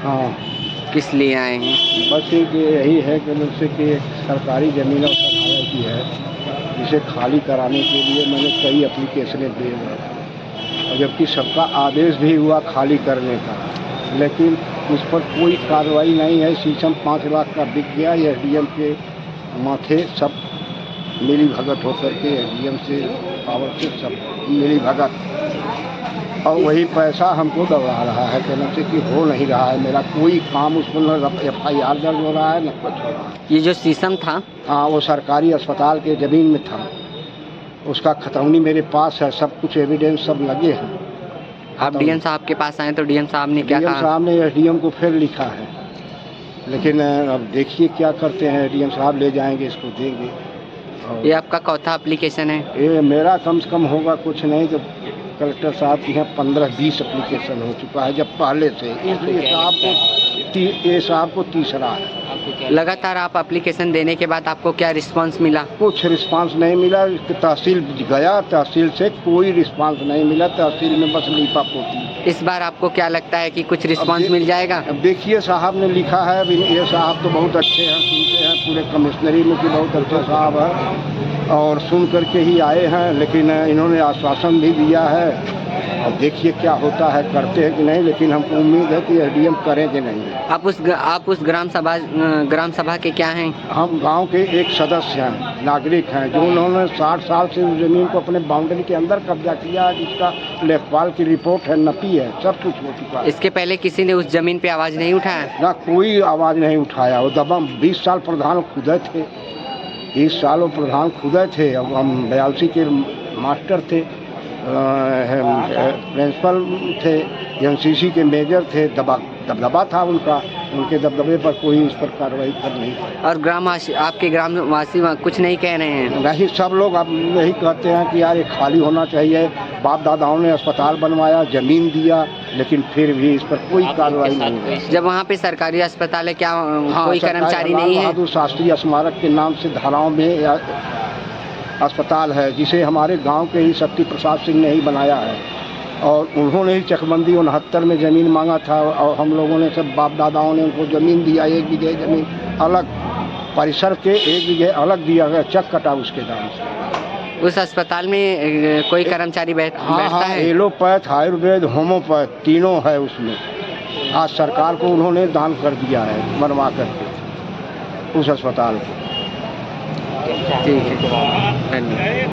हाँ, किस लिए आए हैं? बस एक यही है कि मुझसे कि सरकारी ज़मीन और संभाला की है, जिसे खाली कराने के लिए मैंने कई एप्लीकेशनें दी हैं और जबकि सबका आदेश भी हुआ खाली करने का, लेकिन उस पर कोई कार्रवाई नहीं है। शीशम 5 लाख का बिक गया, एसडीएम के माथे सब मिली भगत होकर के एसडीएम से पावर से सब मिली भगत, और वही पैसा हमको दौड़ा रहा है कहने से कि हो नहीं रहा है मेरा कोई काम, उस पर न FIR दर्ज हो रहा है न कुछ हो रहा है। ये जो शीशम था, हाँ, वो सरकारी अस्पताल के ज़मीन में था, उसका खतौनी मेरे पास है, सब कुछ एविडेंस सब लगे हैं। आप डीएम साहब के पास आए तो डीएम साहब ने क्या डीएम कहा? साहब ने एसडीएम को फिर लिखा है, लेकिन अब देखिए क्या करते हैं। डीएम साहब ले जाएंगे, इसको देंगे। और ये आपका चौथा एप्लीकेशन है? ये मेरा कम से कम होगा कुछ नहीं तो कलेक्टर साहब की यहाँ 15-20 एप्लीकेशन हो चुका है जब पहले से, इसलिए साहब को तीसरा है। लगातार आप एप्लीकेशन देने के बाद आपको क्या रिस्पांस मिला? कुछ रिस्पांस नहीं मिला। तहसील गया, तहसील से कोई रिस्पांस नहीं मिला, तहसील में बस लीपा पोती। इस बार आपको क्या लगता है कि कुछ रिस्पांस मिल जाएगा? अब देखिए, साहब ने लिखा है, अब ये साहब तो बहुत अच्छे हैं, सुनते हैं, पूरे कमिश्नरी में कि बहुत अच्छे साहब हैं और सुन करके ही आए हैं, लेकिन इन्होंने आश्वासन भी दिया है। अब देखिए क्या होता है, करते हैं कि नहीं, लेकिन हमको उम्मीद है कि एसडीएम करेंगे नहीं। आप उस ग्राम सभा के क्या हैं? हम गांव के एक सदस्य हैं, नागरिक हैं, जो उन्होंने 60 साल से उस ज़मीन को अपने बाउंड्री के अंदर कब्जा किया है, जिसका लेखपाल की रिपोर्ट है, नपी है, सब कुछ हो चुका है। इसके पहले किसी ने उस जमीन पे आवाज़ नहीं उठाया? ना, कोई आवाज़ नहीं उठाया। वो दबम 20 साल प्रधान खुदे थे, 20 साल वो प्रधान खुदे थे। अब हम 82 के मास्टर थे, प्रिंसिपल थे, एनसीसी के मेजर थे, दबदबा था उनका, उनके दबदबे पर कोई इस पर कार्रवाई कर नहीं पाया। और आपके ग्रामवासी कुछ नहीं कह रहे हैं? नहीं, सब लोग अब यही कहते हैं कि यार ये खाली होना चाहिए। बाप दादाओं ने अस्पताल बनवाया, ज़मीन दिया, लेकिन फिर भी इस पर कोई कार्रवाई नहीं है। जब वहाँ पे सरकारी अस्पताल है, क्या कोई कर्मचारी नहीं है? बहादुर शास्त्री स्मारक के नाम से धाराओं में अस्पताल है, जिसे हमारे गांव के ही शक्ति प्रसाद सिंह ने ही बनाया है, और उन्होंने ही चकबंदी 69 में ज़मीन मांगा था, और हम लोगों ने सब बाप दादाओं ने उनको ज़मीन दिया। 1 बीघे ज़मीन अलग, परिसर के 1 बीघे अलग दिया गया, चक कटा उसके दाम से। उस अस्पताल में कोई कर्मचारी बैठता है? एलोपैथ, आयुर्वेद, होम्योपैथ तीनों है उसमें। आज सरकार को उन्होंने दान कर दिया है बनवा करके उस अस्पताल को। ठीक है, धन्यवाद।